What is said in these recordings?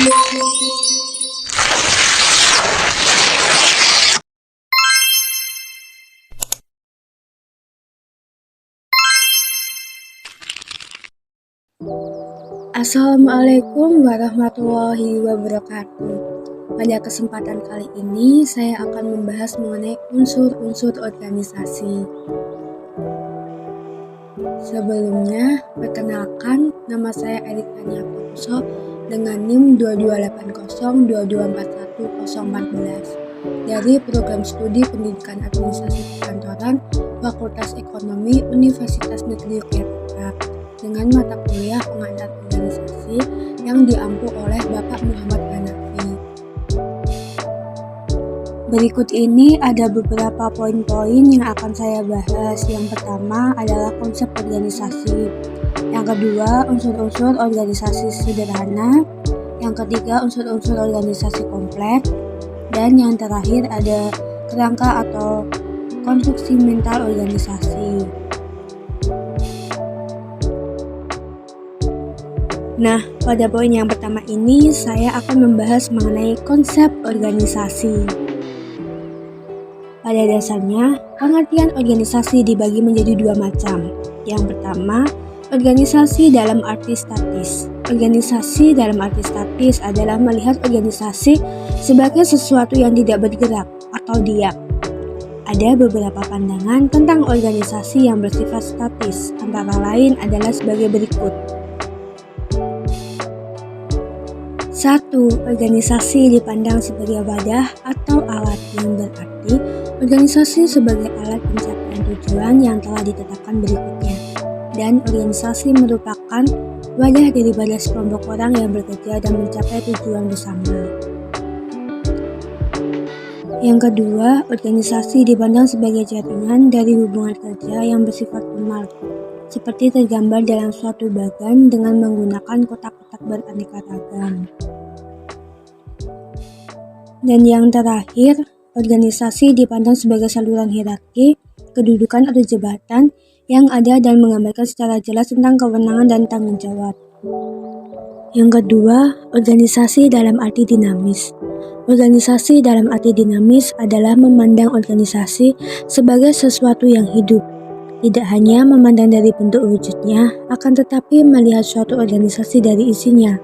Assalamualaikum warahmatullahi wabarakatuh. Pada kesempatan kali ini saya akan membahas mengenai unsur-unsur organisasi. Sebelumnya, perkenalkan, nama saya Erikania Putuso dengan NIM 2280224114 dari Program Studi Pendidikan Administrasi Perkantoran Fakultas Ekonomi Universitas Negeri Yogyakarta dengan mata kuliah pengantar organisasi yang diampu oleh Bapak Muhammad Hanafi. Berikut ini ada beberapa poin-poin yang akan saya bahas. Yang pertama adalah konsep organisasi. Yang kedua, unsur-unsur organisasi sederhana. Yang ketiga, unsur-unsur organisasi kompleks. Dan yang terakhir ada kerangka atau konstruksi mental organisasi. Nah, pada poin yang pertama ini saya akan membahas mengenai konsep organisasi. Pada dasarnya, pengertian organisasi dibagi menjadi dua macam. Yang pertama, organisasi dalam arti statis. Organisasi dalam arti statis adalah melihat organisasi sebagai sesuatu yang tidak bergerak atau diam. Ada beberapa pandangan tentang organisasi yang bersifat statis, antara lain adalah sebagai berikut. 1. Organisasi dipandang sebagai wadah atau alat, yang berarti organisasi sebagai alat pencapaian tujuan yang telah ditetapkan berikutnya. Dan organisasi merupakan wadah daripada sekelompok orang yang bekerja dan mencapai tujuan bersama. Yang kedua, organisasi dipandang sebagai jaringan dari hubungan kerja yang bersifat formal, seperti tergambar dalam suatu bagan dengan menggunakan kotak-kotak beraneka ragam. Dan yang terakhir, organisasi dipandang sebagai saluran hierarki, kedudukan atau jabatan yang ada dan menggambarkan secara jelas tentang kewenangan dan tanggung jawab. Yang kedua, organisasi dalam arti dinamis. Organisasi dalam arti dinamis adalah memandang organisasi sebagai sesuatu yang hidup. Tidak hanya memandang dari bentuk wujudnya, akan tetapi melihat suatu organisasi dari isinya.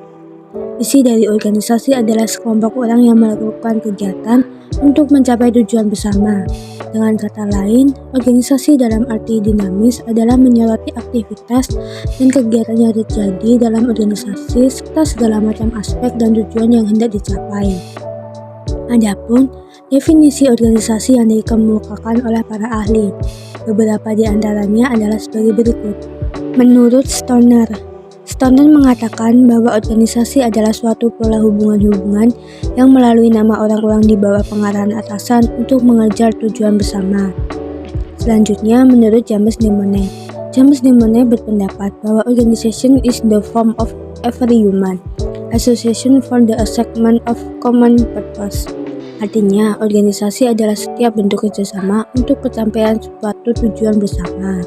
Isi dari organisasi adalah sekelompok orang yang melakukan kegiatan untuk mencapai tujuan bersama. Dengan kata lain, organisasi dalam arti dinamis adalah menyoroti aktivitas dan kegiatan yang terjadi dalam organisasi serta segala macam aspek dan tujuan yang hendak dicapai. Adapun definisi organisasi yang dikemukakan oleh para ahli, beberapa di antaranya adalah sebagai berikut. Menurut Stoner mengatakan bahwa organisasi adalah suatu pola hubungan-hubungan yang melalui nama orang-orang di bawah pengarahan atasan untuk mengejar tujuan bersama. Selanjutnya, menurut James de Monnet berpendapat bahwa organization is the form of every human association for the achievement of common purpose. Artinya, organisasi adalah setiap bentuk kerjasama untuk pencapaian suatu tujuan bersama.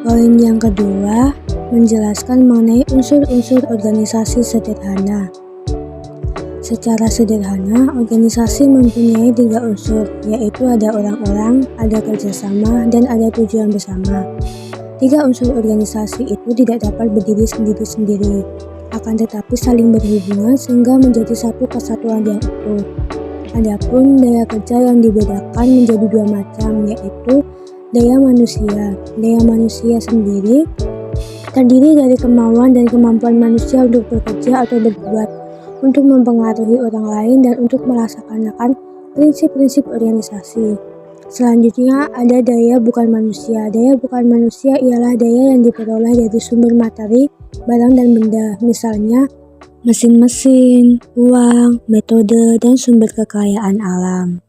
Poin yang kedua, menjelaskan mengenai unsur-unsur organisasi sederhana. Secara sederhana, organisasi mempunyai 3 unsur, yaitu ada orang-orang, ada kerjasama, dan ada tujuan bersama. 3 unsur organisasi itu tidak dapat berdiri sendiri-sendiri, akan tetapi saling berhubungan sehingga menjadi satu kesatuan yang utuh. Adapun daya kerja yang dibedakan menjadi 2 macam, yaitu daya manusia. Daya manusia sendiri terdiri dari kemauan dan kemampuan manusia untuk bekerja atau berbuat, untuk mempengaruhi orang lain, dan untuk melaksanakan prinsip-prinsip organisasi. Selanjutnya ada daya bukan manusia. Daya bukan manusia ialah daya yang diperoleh dari sumber materi, barang dan benda, misalnya mesin-mesin, uang, metode, dan sumber kekayaan alam.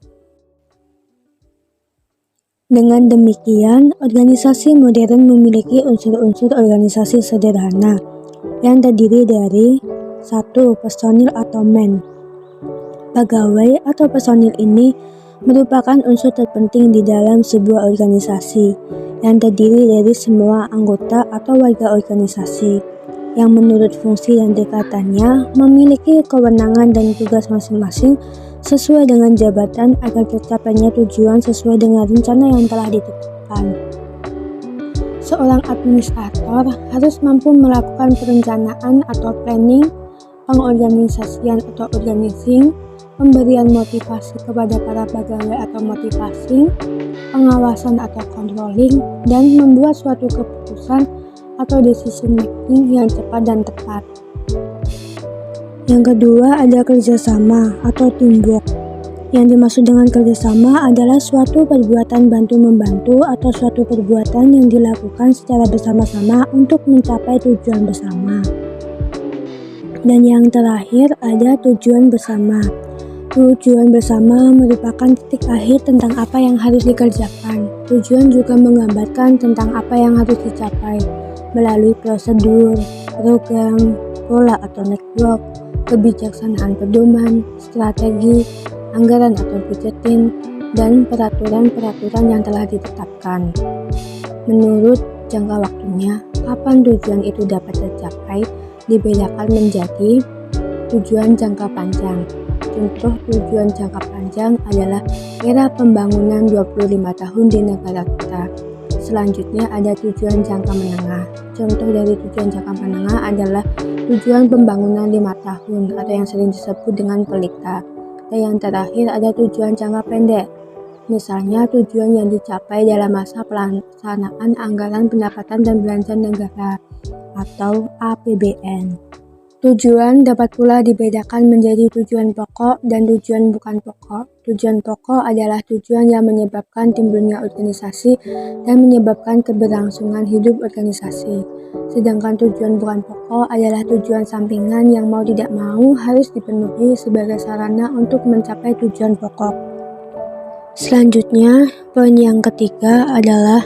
Dengan demikian, organisasi modern memiliki unsur-unsur organisasi sederhana yang terdiri dari 1. Personil atau men. Pegawai atau personil ini merupakan unsur terpenting di dalam sebuah organisasi yang terdiri dari semua anggota atau warga organisasi. yang menurut fungsi dan tingkatannya memiliki kewenangan dan tugas masing-masing sesuai dengan jabatan agar tercapainya tujuan sesuai dengan rencana yang telah ditetapkan. Seorang administrator harus mampu melakukan perencanaan atau planning, pengorganisasian atau organizing, pemberian motivasi kepada para pegawai atau motivasi, pengawasan atau controlling, dan membuat suatu keputusan atau decision making yang cepat dan tepat. Yang kedua ada kerjasama atau teamwork. Yang dimaksud dengan kerjasama adalah suatu perbuatan bantu-membantu atau suatu perbuatan yang dilakukan secara bersama-sama untuk mencapai tujuan bersama. Dan yang terakhir ada tujuan bersama. Tujuan bersama merupakan titik akhir tentang apa yang harus dikerjakan. Tujuan juga menggambarkan tentang apa yang harus dicapai melalui prosedur, program, pola atau network, kebijaksanaan pedoman, strategi, anggaran atau budgeting, dan peraturan-peraturan yang telah ditetapkan. Menurut jangka waktunya, kapan tujuan itu dapat tercapai dibedakan menjadi tujuan jangka panjang. Contoh tujuan jangka panjang adalah era pembangunan 25 tahun di negara kita. Selanjutnya ada tujuan jangka menengah. Contoh dari tujuan jangka menengah adalah tujuan pembangunan 5 tahun atau yang sering disebut dengan pelita. Dan yang terakhir ada tujuan jangka pendek. Misalnya tujuan yang dicapai dalam masa pelaksanaan anggaran pendapatan dan belanja negara atau APBN. Tujuan dapat pula dibedakan menjadi tujuan pokok dan tujuan bukan pokok. Tujuan pokok adalah tujuan yang menyebabkan timbulnya organisasi dan menyebabkan keberlangsungan hidup organisasi. Sedangkan tujuan bukan pokok adalah tujuan sampingan yang mau tidak mau harus dipenuhi sebagai sarana untuk mencapai tujuan pokok. Selanjutnya, poin yang ketiga adalah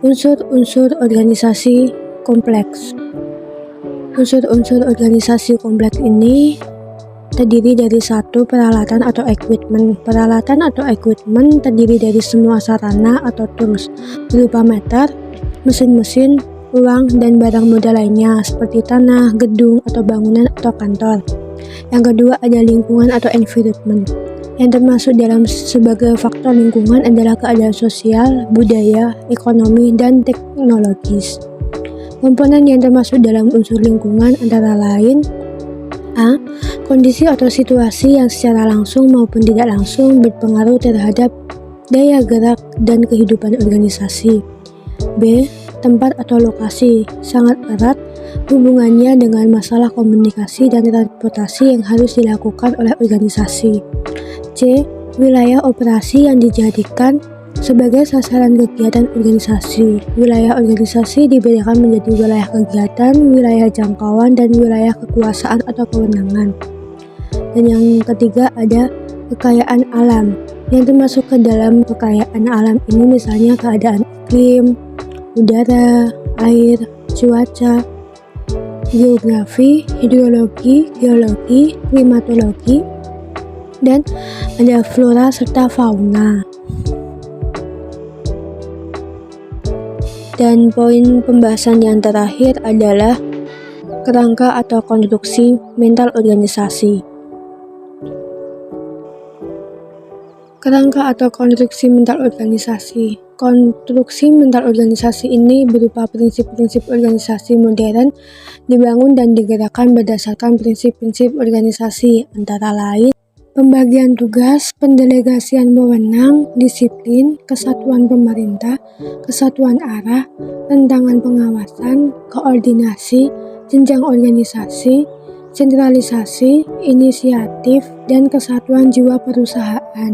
unsur-unsur organisasi kompleks. Unsur-unsur organisasi kompleks ini terdiri dari satu peralatan atau equipment. Peralatan atau equipment terdiri dari semua sarana atau tools berupa meter, mesin-mesin, uang, dan barang modal lainnya seperti tanah, gedung, atau bangunan atau kantor. Yang kedua ada lingkungan atau environment. Yang termasuk dalam sebagai faktor lingkungan adalah keadaan sosial, budaya, ekonomi, dan teknologis. Komponen yang termasuk dalam unsur lingkungan antara lain A. Kondisi atau situasi yang secara langsung maupun tidak langsung berpengaruh terhadap daya gerak dan kehidupan organisasi. B. Tempat atau lokasi sangat erat hubungannya dengan masalah komunikasi dan transportasi yang harus dilakukan oleh organisasi. C. Wilayah operasi yang dijadikan sebagai sasaran kegiatan organisasi. Wilayah organisasi dibedakan menjadi wilayah kegiatan, wilayah jangkauan, dan wilayah kekuasaan atau kewenangan. Dan yang ketiga ada kekayaan alam. Yang termasuk ke dalam kekayaan alam ini misalnya keadaan iklim, udara, air, cuaca, geografi, hidrologi, geologi, klimatologi, dan ada flora serta fauna. Dan poin pembahasan yang terakhir adalah kerangka atau konstruksi mental organisasi. Kerangka atau konstruksi mental organisasi. Konstruksi mental organisasi ini berupa prinsip-prinsip organisasi modern dibangun dan digerakkan berdasarkan prinsip-prinsip organisasi antara lain pembagian tugas, pendelegasian wewenang, disiplin, kesatuan pemerintah, kesatuan arah, rentangan pengawasan, koordinasi, jenjang organisasi, sentralisasi, inisiatif, dan kesatuan jiwa perusahaan.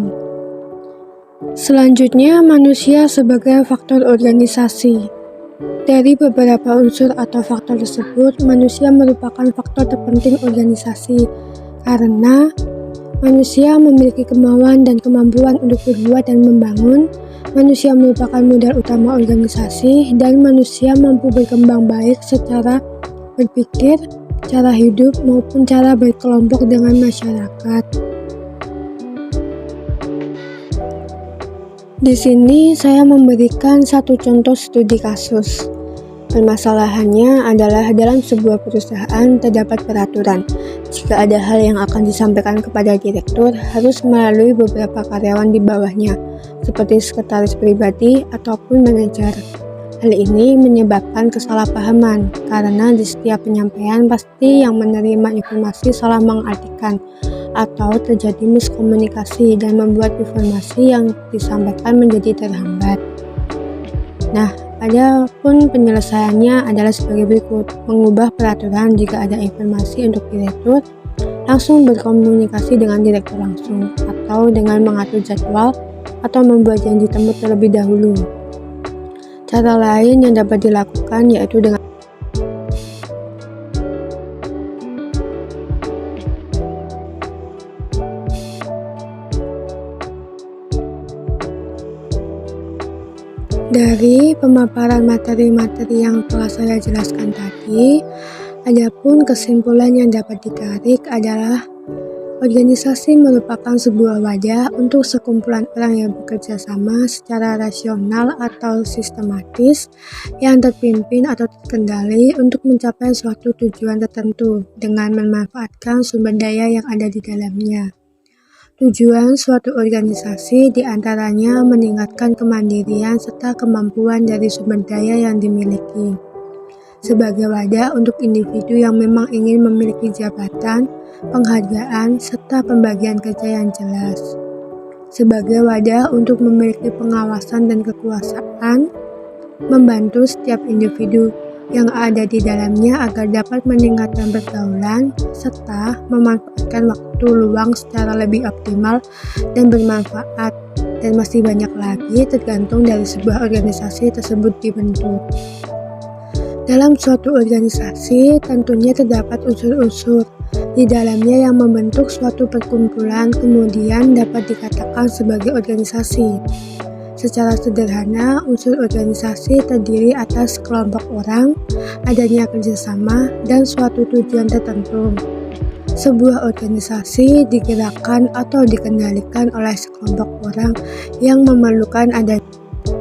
Selanjutnya, manusia sebagai faktor organisasi. Dari beberapa unsur atau faktor tersebut, manusia merupakan faktor terpenting organisasi karena manusia memiliki kemauan dan kemampuan untuk berbuat dan membangun. Manusia merupakan modal utama organisasi dan manusia mampu berkembang baik secara berpikir, cara hidup, maupun cara berkelompok dengan masyarakat. Di sini saya memberikan satu contoh studi kasus. Permasalahannya adalah dalam sebuah perusahaan terdapat peraturan. Jika ada hal yang akan disampaikan kepada direktur, harus melalui beberapa karyawan di bawahnya, seperti sekretaris pribadi ataupun manajer. Hal ini menyebabkan kesalahpahaman, karena di setiap penyampaian pasti yang menerima informasi salah mengartikan, atau terjadi miskomunikasi dan membuat informasi yang disampaikan menjadi terhambat. Nah, adapun penyelesaiannya adalah sebagai berikut: mengubah peraturan jika ada informasi untuk direktur, langsung berkomunikasi dengan direktur langsung, atau dengan mengatur jadwal atau membuat janji temu terlebih dahulu. Cara lain yang dapat dilakukan yaitu dengan dari pemaparan materi-materi yang telah saya jelaskan tadi, adapun kesimpulan yang dapat ditarik adalah organisasi merupakan sebuah wadah untuk sekumpulan orang yang bekerja sama secara rasional atau sistematis, yang terpimpin atau terkendali untuk mencapai suatu tujuan tertentu dengan memanfaatkan sumber daya yang ada di dalamnya. Tujuan suatu organisasi diantaranya meningkatkan kemandirian serta kemampuan dari sumber daya yang dimiliki. Sebagai wadah untuk individu yang memang ingin memiliki jabatan, penghargaan, serta pembagian kerja yang jelas. Sebagai wadah untuk memiliki pengawasan dan kekuasaan, membantu setiap individu yang ada di dalamnya agar dapat meningkatkan pergaulan, serta memanfaatkan waktu luang secara lebih optimal dan bermanfaat, dan masih banyak lagi tergantung dari sebuah organisasi tersebut dibentuk. Dalam suatu organisasi tentunya terdapat unsur-unsur di dalamnya yang membentuk suatu perkumpulan, kemudian dapat dikatakan sebagai organisasi. Secara sederhana, unsur organisasi terdiri atas kelompok orang, adanya kerjasama, dan suatu tujuan tertentu. Sebuah organisasi digerakkan atau dikendalikan oleh sekelompok orang yang memerlukan adanya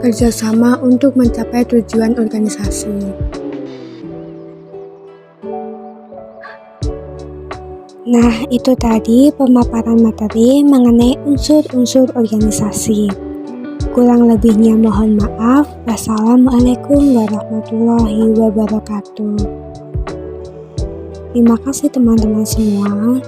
kerjasama untuk mencapai tujuan organisasi. Nah, itu tadi pemaparan materi mengenai unsur-unsur organisasi. Kurang lebihnya mohon maaf. Wassalamualaikum warahmatullahi wabarakatuh. Terima kasih teman-teman semua.